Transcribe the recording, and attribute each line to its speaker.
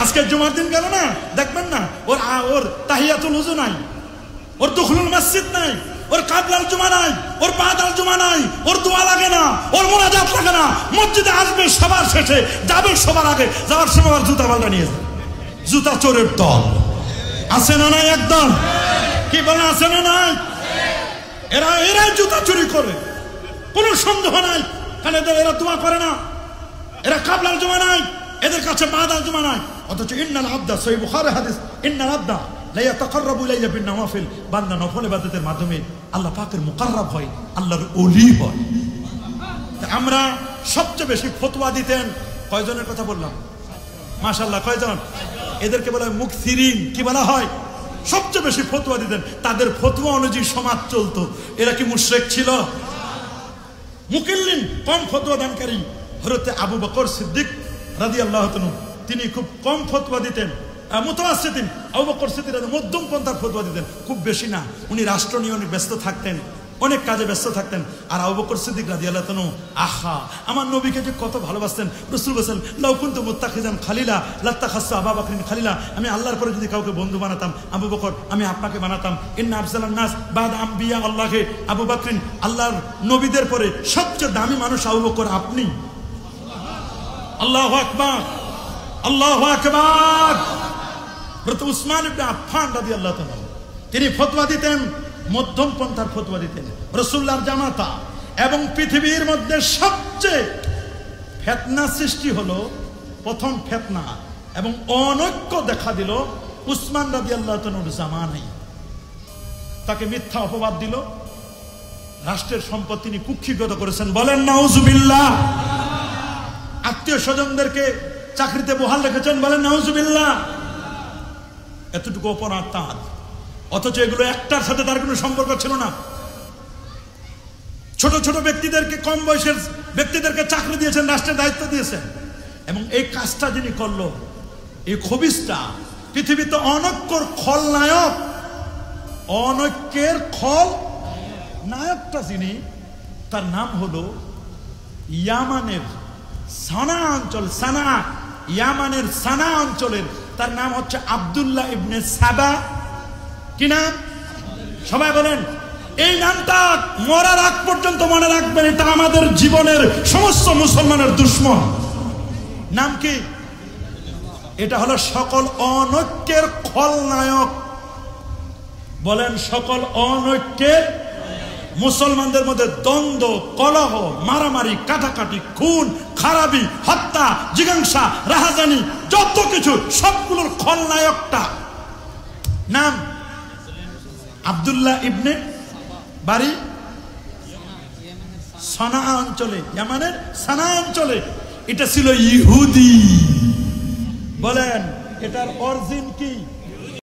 Speaker 1: আজকে জুমার দিন গেল না, দেখবেন না ওর তাহিয়াতুল ওযু নাই, ওর দুখুলুল মসজিদ নাই, ওর কাবলার জুমা নাই, ওর বাদাল জুমা নাই, ওর দোয়া লাগে না, ওর মুনাজাত লাগে না। মসজিদে আসবে সবার শেষে, যাবে সবার আগে, যাওয়ার সময় আর জুতা পাল্টা নিয়ে যাবে। জুতা চোরের দল আছে না নাই? একদম কি বলে আছে না নাই? এরা জুতা চুরি করে, কোনো সন্দেহ নাই। কারণ এরা দোয়া করে না, এরা কাবলার জুমা নাই, এদের কাছে বাদাল জুমা নাই। অথচ ইন্নাল আবদা, সহিহ বুখারী হাদিস, ইন্নাল আবদা লা ইয়াতাকাররাবু ইলাইয়া বিন নওয়াফিল, বান্দা নফল ইবাদতের মাধ্যমে আল্লাহ পাকের মুকাররব হয়, আল্লাহর ওলি হয়। আমরা সবচেয়ে বেশি ফতোয়া দিতেন কয়জনের কথা বললাম? মাশাআল্লাহ, কয়জন? এদেরকে বলা হয় মুকসিরিন। কি বলা হয়? সবচেয়ে বেশি ফতোয়া দিতেন। তাদের ফতোয়া অনুযায়ী সমাজ চলতো। এরা কি মুশরিক ছিল? মুকিল্লিন, কম ফতোয়া দানকারী হযরত আবু বকর সিদ্দিক রাদিয়াল্লাহু তাআলা, তিনি খুব কম ফতোয়া দিতেন। মুতাওয়াসসিতিন, আবু বকর সিদ্দিক মধ্যম পন্থার ফতোয়া দিতেন, খুব বেশি না। উনি রাষ্ট্র নিয়ে অনেক ব্যস্ত থাকতেন, অনেক কাজে ব্যস্ত থাকতেন। আর আবু বকর সিদ্দিক রাদিয়াল্লাহু তাআলা, আহা, আমার নবীকে যে কত ভালোবাসতেন। রাসূল বলেছেন, লাউ কুনতু মুত্তাখিযান খালিলা লাত্তাখাসসু আবু বকরিন খালিলা, আমি আল্লাহর পরে যদি কাউকে বন্ধু বানাতাম, আবু বকর আমি আপনাকে বানাতাম। ইন্না আফজালান নাস বা'দা আম্বিয়া আল্লাহি আবু বকরিন, আল্লাহর নবীদের পরে সবচেয়ে দামি মানুষ আবু বকর আপনি। আল্লাহু আকবার, আল্লাহু আকবার। হযরত উসমান ইবনে আফফান রাদিয়াল্লাহু তাআলা, তিনি ফতোয়া দিতেন, মধ্যম পন্থার ফতোয়া দিতেন। রাসূলুল্লাহর জামাতা এবং পৃথিবীর মধ্যে সবচেয়ে ফিতনা সৃষ্টি হলো, প্রথম ফিতনা এবং অনৈক্য দেখা দিল উসমান রাদিয়াল্লাহু তাআলার জামানায়। তাকে মিথ্যা অপবাদ দিল, রাষ্ট্রের সম্পদ তিনি কুক্ষিগত করেছেন। বলেন নাউজুবিল্লাহ। আত্মীয় স্বজনদেরকে চাকরিতে বহাল রেখেছেন। বলেন নাউজুবিল্লাহ। এতটুকু অপরাধ তার, অথচ এগুলো একটার সাথে তার কোনো সম্পর্ক ছিল না। ছোট ছোট ব্যক্তিদেরকে, কম বয়সের ব্যক্তিদেরকে চাকরি দিয়েছেন, রাষ্ট্রের দায়িত্ব দিয়েছেন। এবং এই কাজটা যিনি করলো, এই খবিসটা, পৃথিবীতে অনৈক্যর খলনায়ক, অনৈক্যের খল নায়কটা যিনি, তার নাম হলো ইয়ামানের সানা অঞ্চল, সানা, ইয়ামানের সানা অঞ্চলের, তার নাম হচ্ছে আব্দুল্লাহ ইবনে সাবা। কি নাম? সবাই বলেন। এই নামটা মরার আগ পর্যন্ত মনে রাখবেন, এটা আমাদের জীবনের সমস্ত মুসলমানের দুশ্মন। নাম কি? এটা হলো সকল অনৈক্যের খলনায়ক। বলেন সকল অনৈক্যের, মুসলমানদের মধ্যে দ্বন্দ্ব, কলহ, মারামারি, কাটাকাটি, খুন, খারাপি, হত্যা, জিজ্ঞাসা, রাহাজানি, যত কিছু সবগুলোর খলনায়কটা নাম আব্দুল্লাহ ইবনে, বাড়ি সানা অঞ্চলে, ইয়ামানের সানা অঞ্চলে। এটা ছিল ইহুদি। বলেন এটার অরিজিন কি?